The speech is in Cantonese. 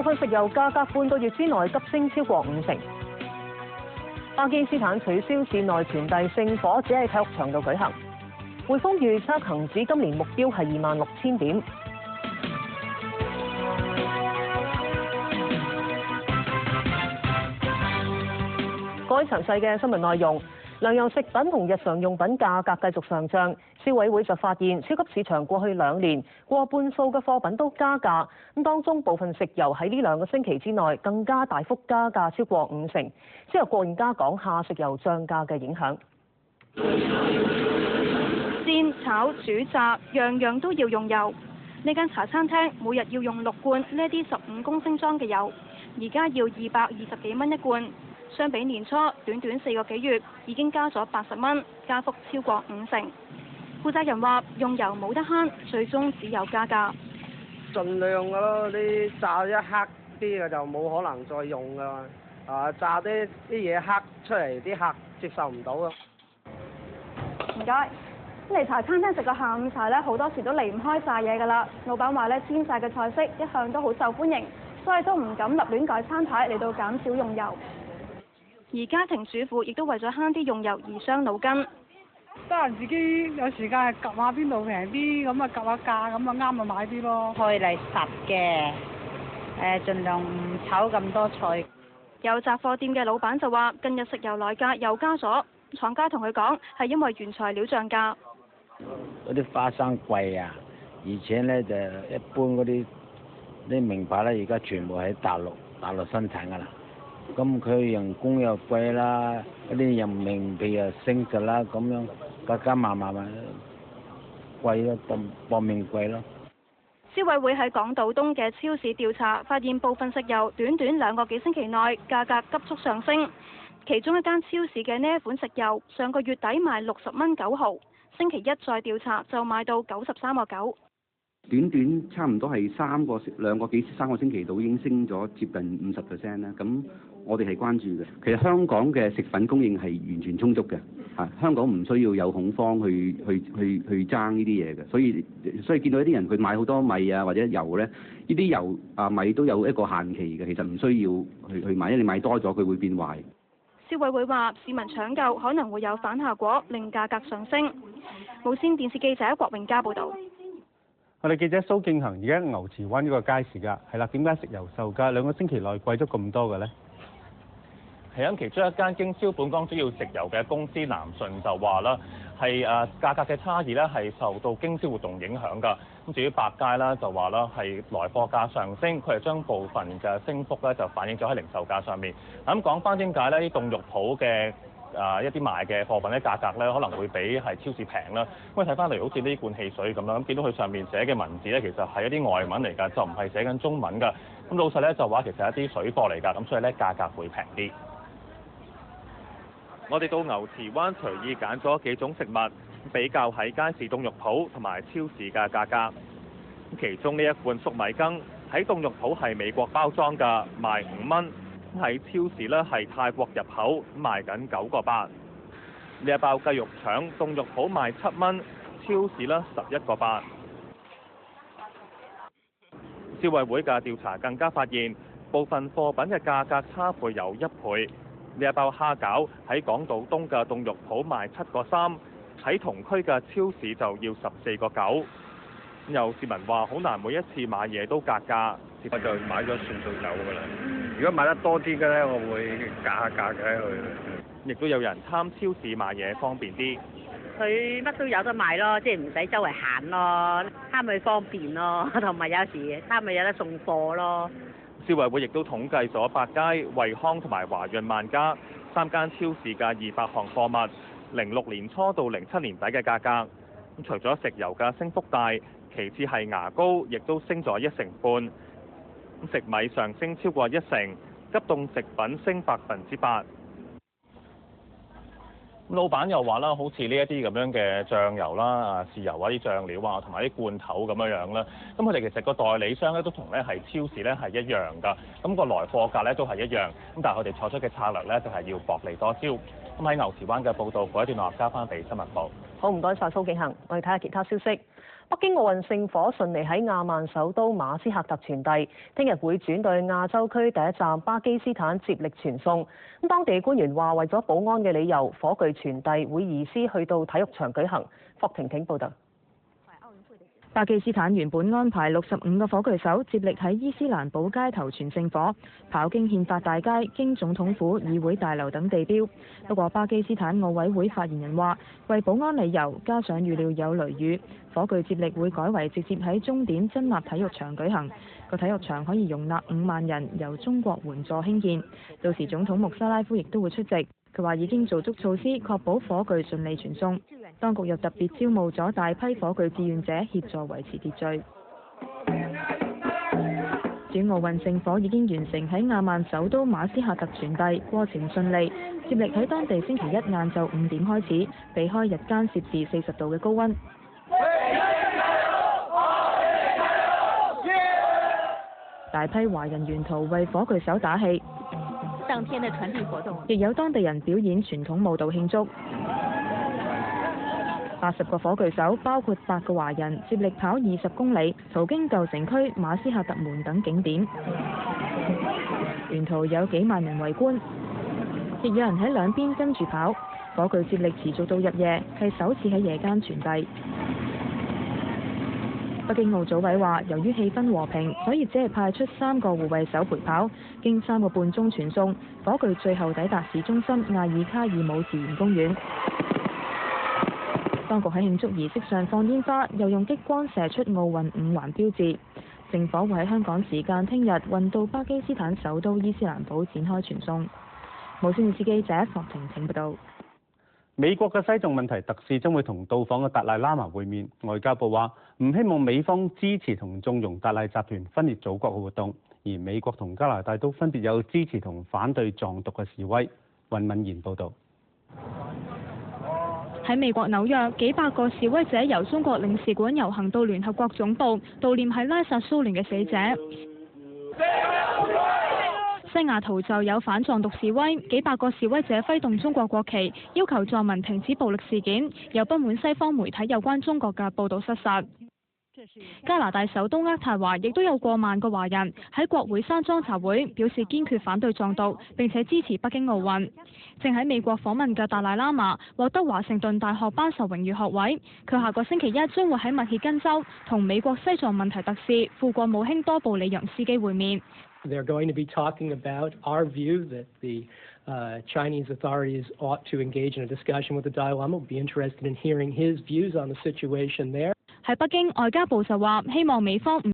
部分食油價格半個月之內急升超過50%。巴基斯坦取消市內傳遞聖火，只係體育場度舉行。匯豐預測恒指今年目標係26,000點。改詳細嘅新聞內容，糧油食品同日常用品價格繼續上漲。消委會就發現，超級市場過去2年過半數嘅貨品都加價，咁當中部分食油喺呢2個星期之內更加大幅加價超過50%。之後郭燕嘉講下食油漲價嘅影響。煎、炒、煮、炸，樣樣都要用油。呢間茶餐廳每日要用6罐呢啲15公升裝嘅油，而家要220幾蚊一罐。相比年初，短短4個幾月已經加咗80蚊，加幅超過50%。負責人話：用油冇得慳，最終只有加價。盡量㗎咯，啲炸一黑啲嘅就冇可能再用㗎啦。炸啲嘢黑出嚟，啲客接受唔到啊。唔該。嚟茶餐廳食個下午茶咧，好多時都離唔開炸嘢㗎啦。老闆話咧，煎炸嘅菜式一向都好受歡迎，所以都唔敢立亂改餐牌嚟到減少用油。而家庭主婦亦都為咗慳啲用油而傷腦筋。得閒自己有時間係及下邊度平啲，咁啊及下價，咁啊啱咪買啲咯。開嚟實嘅，盡量唔炒咁多菜。有雜貨店嘅老闆就話：近日食油來價又加咗，廠家同佢講係因為原材料漲價。嗰啲花生貴啊，而且咧就一般嗰啲名牌咧，而家全部喺大陸生產㗎啦。咁佢人工又貴啦，嗰啲人民幣又升㗎啦，咁樣加埋貴咯，搏命貴咯。消委會喺港島東嘅超市調查，發現部分食油短短2個幾星期內價格急速上升。其中一間超市嘅呢一款食油，上個月底賣60蚊9毫，星期一再調查就賣到93個9。短短差唔多係3個星期度已經升咗接近50% 啦。咁我哋係關注嘅。其實香港嘅食品供應係完全充足嘅，香港唔需要有恐慌去爭呢啲嘢嘅。所以見到一啲人佢買好多米啊或者油咧，呢啲油米都有一個限期嘅，其實唔需要去買，因為你買多咗佢會變壞。消委會話市民搶購可能會有反效果，令價格上升。無線電視記者郭永嘉報導。我哋記者蘇敬恒而家牛池灣呢個街市㗎，係啦，點解食油售價2個星期內貴咗咁多嘅呢？係因其中一間經銷本港主要食油嘅公司南順就話啦，係價格嘅差異咧係受到經銷活動影響㗎。咁至於百佳啦就話啦係來貨價上升，佢係將部分嘅升幅咧就反映咗喺零售價上面。咁講翻點解呢啲凍肉鋪嘅一啲賣嘅貨品咧價格咧可能會比係超市平啦。咁睇翻嚟好似呢罐汽水咁啦，咁見到佢上面寫嘅文字咧其實係一啲外文嚟㗎，就唔係寫緊中文㗎。咁老實咧就話其實係一啲水貨嚟㗎，咁所以咧價格會平啲。我哋到牛池灣隨意揀咗幾種食物，比較喺街市凍肉鋪同埋超市嘅價格。其中呢一罐粟米羹喺凍肉鋪係美國包裝㗎，賣5蚊；喺超市呢係泰國入口，賣緊9個8。呢一包雞肉腸凍肉鋪賣7蚊，超市呢11個8。消委會嘅調查更加發現，部分貨品嘅價格差倍有1倍。呢一包蝦餃喺港島東嘅凍肉鋪賣7個3，喺同區嘅超市就要14個9。有市民話好難每一次買嘢都格價，我就買咗算數走㗎啦。如果買得多啲嘅咧，我會格下價嘅去。亦都有人貪超市買嘢方便啲，佢乜都有得賣咯，即係唔使周圍行咯，貪佢方便咯，同埋有時貪佢有得送貨咯。消委會亦都統計咗百佳、惠康同埋華潤萬家3間超市嘅200項貨物，06年初到07年底嘅價格。除咗食油嘅升幅大，其次係牙膏亦都升咗1成半。食米上升超過1成，急凍食品升8%。老闆又話啦，好似呢一啲咁樣嘅醬油啦、豉油啊、啲醬料啊，同埋啲罐頭咁樣啦。咁佢哋其實個代理商咧都同咧係超市咧係一樣㗎。咁個來貨價咧都係一樣。咁但係佢哋採取嘅策略咧就係要薄利多銷。咁喺牛池灣嘅報導，嗰一段落交翻俾新聞部。好，唔該晒蘇敬恒，我哋睇下其他消息。北京奧運聖火順利喺亞曼首都馬斯喀特傳遞，聽日會轉到亞洲區第一站巴基斯坦接力傳送。咁當地官員話，為咗保安嘅理由，火炬傳遞會移師去到體育場舉行。霍婷婷報導。巴基斯坦原本安排65個火炬手接力喺伊斯蘭堡街頭傳聖火，跑經憲法大街、經總統府、議會大樓等地標。不過巴基斯坦奧委會發言人話，為保安理由，加上預料有雷雨，火炬接力會改為直接喺終點真納體育場舉行。個體育場可以容納5萬人，由中國援助興建。到時總統穆沙拉夫亦都會出席。佢話已經做足措施，確保火炬順利傳送。當局又特別招募咗大批火炬志願者協助維持秩序。至於奧運聖火已經完成喺亞曼首都馬斯喀特傳遞，過程順利。接力喺當地星期一晏晝5點開始，避開日間攝氏40度嘅高溫。大批華人沿途為火炬手打氣。當天嘅傳遞活動，亦有當地人表演傳統舞蹈慶祝。80個火炬手，包括8個華人，接力跑20公里，途經舊城區、馬斯喀特門等景點。沿途有幾萬人圍觀，亦有人喺兩邊跟住跑。火炬接力持續到入夜，係首次喺夜間傳遞。北京奧組委話，由於氣氛和平，所以只係派出3個護衛手陪跑，經3個半鐘傳送，火炬最後抵達市中心亞爾卡爾姆自然公園。當局喺慶祝儀式上放煙花，又用激光射出奧運5環標誌。聖火會喺香港時間聽日運到巴基斯坦首都伊斯蘭堡展開傳送。無線電視記者霍婷婷報道。美國嘅西藏問題特使將會同到訪嘅達賴喇嘛會面。外交部話唔希望美方支持同縱容達賴集團分裂祖國嘅活動，而美國同加拿大都分別有支持同反對藏獨嘅示威。尹敏賢報導。喺美國紐約，幾百個示威者由中國領事館遊行到聯合國總部，悼念喺拉薩蘇聯嘅死者。西雅圖就有反藏獨示威，幾百個示威者揮動中國國旗，要求藏民停止暴力事件，又不滿西方媒體有關中國嘅報導失實。加拿大首都渥太華亦都有過萬個華人喺國會山莊集會，表示堅決反對藏獨，並且支持北京奧運。正喺美國訪問嘅達賴喇嘛獲得華盛頓大學頒授榮譽學位，佢下個星期一將會喺密歇根州同美國西藏問題特使副國務卿多布里揚斯基會面。They're going to be talking about our view that the Chinese authorities ought to engage in a discussion with the Dalai Lama. We'll be interested in hearing his views on the situation there. 喺北京，外交部就話希望美方唔